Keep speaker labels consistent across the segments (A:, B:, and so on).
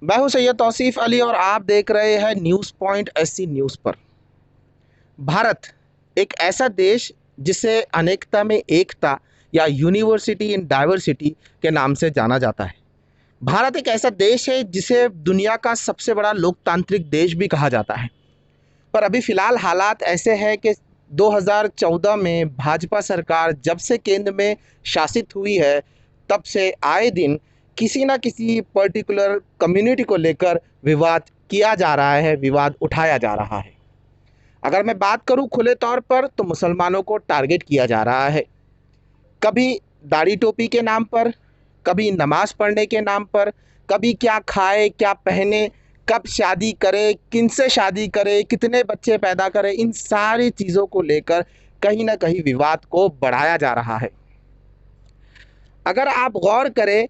A: मैं हूं सैयद तौसीफ अली और आप देख रहे हैं न्यूज़ पॉइंट एससी न्यूज़ पर। भारत एक ऐसा देश जिसे अनेकता में एकता या यूनिवर्सिटी इन डाइवर्सिटी के नाम से जाना जाता है। भारत एक ऐसा देश है जिसे दुनिया का सबसे बड़ा लोकतांत्रिक देश भी कहा जाता है। पर अभी फ़िलहाल हालात ऐसे हैं कि 2014 में भाजपा सरकार जब से केंद्र में शासित हुई है, तब से आए दिन किसी ना किसी पर्टिकुलर कम्युनिटी को लेकर विवाद किया जा रहा है, विवाद उठाया जा रहा है। अगर मैं बात करूं खुले तौर पर तो मुसलमानों को टारगेट किया जा रहा है। कभी दाढ़ी टोपी के नाम पर, कभी नमाज पढ़ने के नाम पर, कभी क्या खाए क्या पहने, कब शादी करे, किनसे शादी करे, कितने बच्चे पैदा करे, इन सारी चीज़ों को लेकर कहीं ना कहीं विवाद को बढ़ाया जा रहा है। अगर आप गौर करें,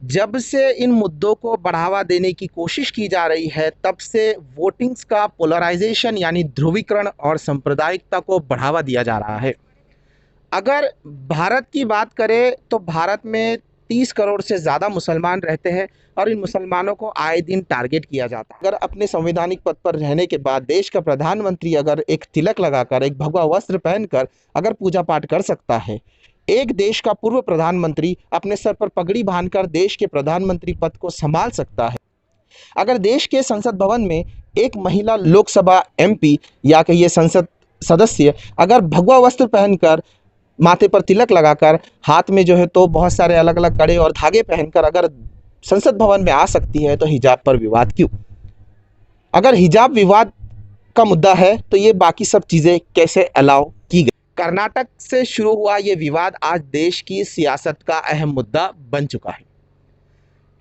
A: जब से इन मुद्दों को बढ़ावा देने की कोशिश की जा रही है, तब से वोटिंग्स का पोलराइजेशन यानी ध्रुवीकरण और सांप्रदायिकता को बढ़ावा दिया जा रहा है। अगर भारत की बात करें तो भारत में 30 करोड़ से ज़्यादा मुसलमान रहते हैं और इन मुसलमानों को आए दिन टारगेट किया जाता है। अगर अपने संवैधानिक पद पर रहने के बाद देश का प्रधानमंत्री अगर एक तिलक लगाकर, एक भगवा वस्त्र पहनकर अगर पूजा पाठ कर सकता है, एक देश का पूर्व प्रधानमंत्री अपने सर पर पगड़ी बांधकर देश के प्रधानमंत्री पद को संभाल सकता है, अगर देश के संसद भवन में एक महिला लोकसभा एमपी या कहिए संसद सदस्य अगर भगवा वस्त्र पहनकर, माथे पर तिलक लगाकर, हाथ में जो है तो बहुत सारे अलग अलग कड़े और धागे पहनकर अगर संसद भवन में आ सकती है, तो हिजाब पर विवाद क्यों? अगर हिजाब विवाद का मुद्दा है तो ये बाकी सब चीज़ें कैसे अलाउ की गई? कर्नाटक से शुरू हुआ ये विवाद आज देश की सियासत का अहम मुद्दा बन चुका है।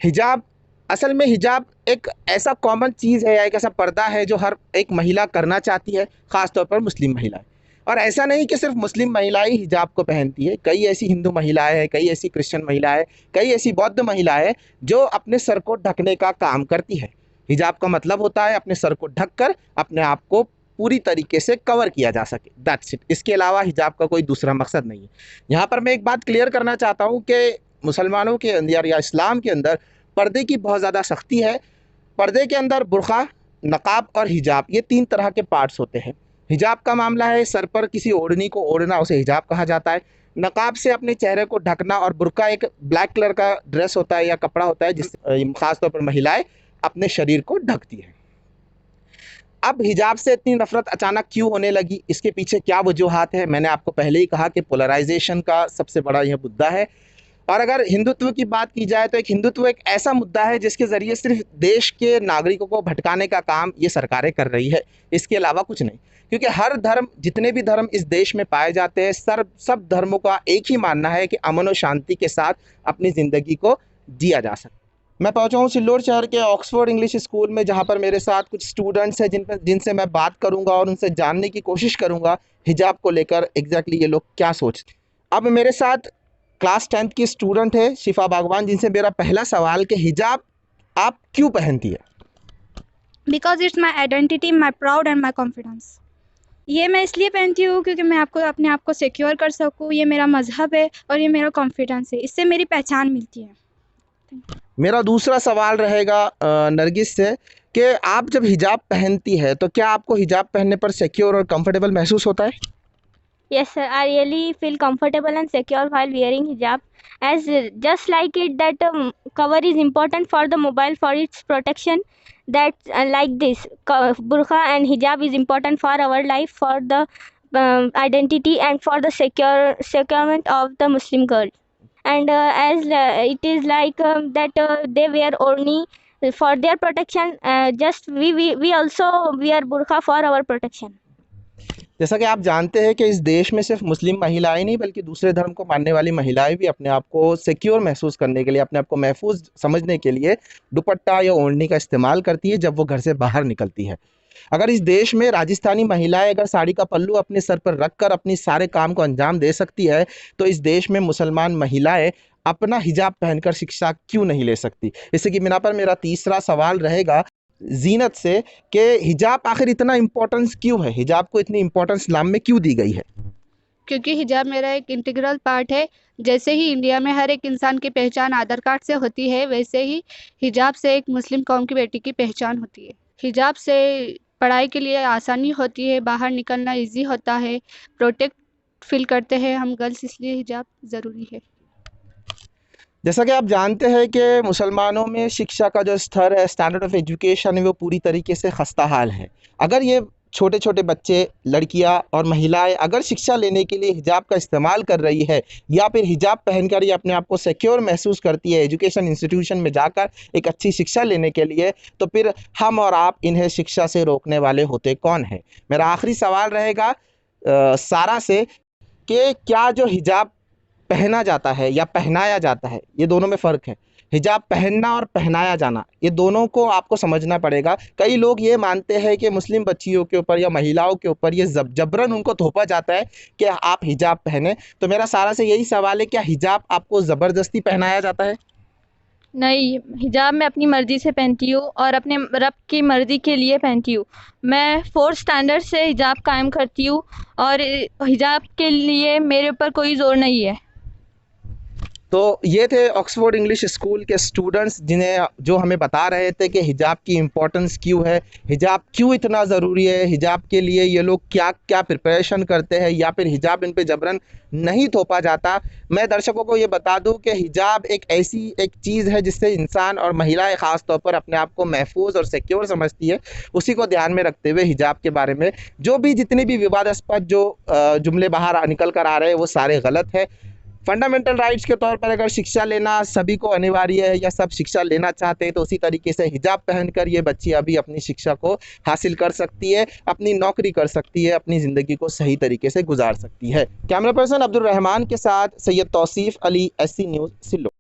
A: हिजाब, असल में हिजाब एक ऐसा कॉमन चीज़ है या एक ऐसा पर्दा है जो हर एक महिला करना चाहती है, ख़ासतौर पर मुस्लिम महिलाएं। और ऐसा नहीं कि सिर्फ मुस्लिम महिलाएं हिजाब को पहनती है, कई ऐसी हिंदू महिलाएं हैं, कई ऐसी क्रिश्चियन महिलाएं, कई ऐसी बौद्ध महिलाएं जो अपने सर को ढकने का काम करती है। हिजाब का मतलब होता है अपने सर को ढककर अपने आप को पूरी तरीके से कवर किया जा सके, दैट्स इट। इसके अलावा हिजाब का कोई दूसरा मकसद नहीं है। यहाँ पर मैं एक बात क्लियर करना चाहता हूँ कि मुसलमानों के अंदर या इस्लाम के अंदर पर्दे की बहुत ज़्यादा सख्ती है। पर्दे के अंदर बुर्का, नकाब और हिजाब, ये 3 तरह के पार्ट्स होते हैं। हिजाब का मामला है सर पर किसी ओढ़नी को ओढ़ना, उसे हिजाब कहा जाता है। नकाब से अपने चेहरे को ढकना, और बुर्का एक ब्लैक कलर का ड्रेस होता है या कपड़ा होता है जिससे खासतौर पर महिलाएं अपने शरीर को ढकती हैं। अब हिजाब से इतनी नफरत अचानक क्यों होने लगी, इसके पीछे क्या वजूहात है? मैंने आपको पहले ही कहा कि पोलराइजेशन का सबसे बड़ा यह मुद्दा है। और अगर हिंदुत्व की बात की जाए तो हिंदुत्व एक ऐसा मुद्दा है जिसके ज़रिए सिर्फ देश के नागरिकों को भटकाने का काम ये सरकारें कर रही है, इसके अलावा कुछ नहीं। क्योंकि हर धर्म, जितने भी धर्म इस देश में पाए जाते हैं, सब धर्मों का एक ही मानना है कि अमन और शांति के साथ अपनी ज़िंदगी को जिया जा सके। मैं पहुंचा हूँ सिल्लोड शहर के ऑक्सफोर्ड इंग्लिश स्कूल में, जहाँ पर मेरे साथ कुछ स्टूडेंट्स हैं जिनसे मैं बात करूँगा और उनसे जानने की कोशिश करूँगा हिजाब को लेकर एग्जैक्टली ये लोग क्या सोचते हैं। अब मेरे साथ क्लास 10th की स्टूडेंट है शिफा बागवान, जिनसे मेरा पहला सवाल कि हिजाब आप क्यों पहनती है?
B: Because it's my identity, my proud and my confidence. ये मैं इसलिए पहनती हूँ क्योंकि मैं अपने आप को सिक्योर कर सकूँ। ये मेरा मजहब है और ये मेरा कॉन्फिडेंस है, इससे मेरी पहचान मिलती है।
A: मेरा दूसरा सवाल रहेगा नरगिस से कि आप जब हिजाब पहनती है तो क्या आपको हिजाब पहनने पर सिक्योर और कंफर्टेबल महसूस होता है?
C: Yes, sir. I really feel comfortable and secure while wearing hijab, as just like it that cover is important for the mobile for its protection. That like this burqa and hijab is important for our life, for the identity and for the securement of the Muslim girl. And as it is like that they wear orni for their protection. Just we also wear burqa for our protection.
A: जैसा कि आप जानते हैं कि इस देश में सिर्फ मुस्लिम महिलाएं नहीं बल्कि दूसरे धर्म को मानने वाली महिलाएं भी अपने आप को सिक्योर महसूस करने के लिए, अपने आप को महफूज समझने के लिए दुपट्टा या ओढ़नी का इस्तेमाल करती है जब वो घर से बाहर निकलती है। अगर इस देश में राजस्थानी महिलाएं अगर साड़ी का पल्लू अपने सर पर रखकर अपनी सारे काम को अंजाम दे सकती है, तो इस देश में मुसलमान महिलाएं अपना हिजाब पहनकर शिक्षा क्यों नहीं ले सकती? इससे कि बिना पर मेरा तीसरा सवाल रहेगा जीनत से कि हिजाब आखिर इतना इम्पोर्टेंस क्यों है, हिजाब को इतनी इम्पोर्टेंस इस्लाम में क्यों दी गई है?
D: क्योंकि हिजाब मेरा एक इंटीग्रल पार्ट है। जैसे ही इंडिया में हर एक इंसान की पहचान आधार कार्ड से होती है, वैसे ही हिजाब से एक मुस्लिम कौम की बेटी की पहचान होती है। हिजाब से पढ़ाई के लिए आसानी होती है, बाहर निकलना इजी होता है, प्रोटेक्ट फील करते हैं हम गर्ल्स, इसलिए हिजाब ज़रूरी है।
A: जैसा कि आप जानते हैं कि मुसलमानों में शिक्षा का जो स्तर है, स्टैंडर्ड ऑफ एजुकेशन है, वो पूरी तरीके से खस्ता हाल है। अगर ये छोटे छोटे बच्चे, लड़कियां और महिलाएं अगर शिक्षा लेने के लिए हिजाब का इस्तेमाल कर रही है या फिर हिजाब पहनकर ये अपने आप को सिक्योर महसूस करती है एजुकेशन इंस्टीट्यूशन में जाकर एक अच्छी शिक्षा लेने के लिए, तो फिर हम और आप इन्हें शिक्षा से रोकने वाले होते कौन हैं? मेरा आखिरी सवाल रहेगा सारा से कि क्या जो हिजाब पहना जाता है या पहनाया जाता है, ये दोनों में फ़र्क है। हिजाब पहनना और पहनाया जाना, ये दोनों को आपको समझना पड़ेगा। कई लोग ये मानते हैं कि मुस्लिम बच्चियों के ऊपर या महिलाओं के ऊपर ये जबरन उनको थोपा जाता है कि आप हिजाब पहने। तो मेरा सारा से यही सवाल है, क्या हिजाब आपको ज़बरदस्ती पहनाया जाता है?
E: नहीं, हिजाब मैं अपनी मर्ज़ी से पहनती हूँ और अपने रब की मर्ज़ी के लिए पहनती हूँ। मैं 4th स्टैंडर्ड से हिजाब कायम करती हूँ और हिजाब के लिए मेरे ऊपर कोई ज़ोर नहीं है।
A: तो ये थे ऑक्सफोर्ड इंग्लिश स्कूल के स्टूडेंट्स जो हमें बता रहे थे कि हिजाब की इम्पोर्टेंस क्यों है, हिजाब क्यों इतना ज़रूरी है, हिजाब के लिए ये लोग क्या क्या प्रिपरेशन करते हैं या फिर हिजाब इन पे जबरन नहीं थोपा जाता। मैं दर्शकों को ये बता दूं कि हिजाब एक ऐसी एक चीज़ है जिससे इंसान और महिलाएं ख़ास तौर पर अपने आप को महफूज और सिक्योर समझती है। उसी को ध्यान में रखते हुए हिजाब के बारे में जो भी जितने भी विवादास्पद जो जुमले बाहर निकल कर आ रहे हैं वो सारे गलत है। फंडामेंटल राइट्स के तौर पर अगर शिक्षा लेना सभी को अनिवार्य है या सब शिक्षा लेना चाहते हैं, तो उसी तरीके से हिजाब पहनकर ये बच्ची अभी अपनी शिक्षा को हासिल कर सकती है, अपनी नौकरी कर सकती है, अपनी ज़िंदगी को सही तरीके से गुजार सकती है। कैमरा पर्सन अब्दुल रहमान के साथ सैयद तौसीफ अली, SC न्यूज़, सिल्लो।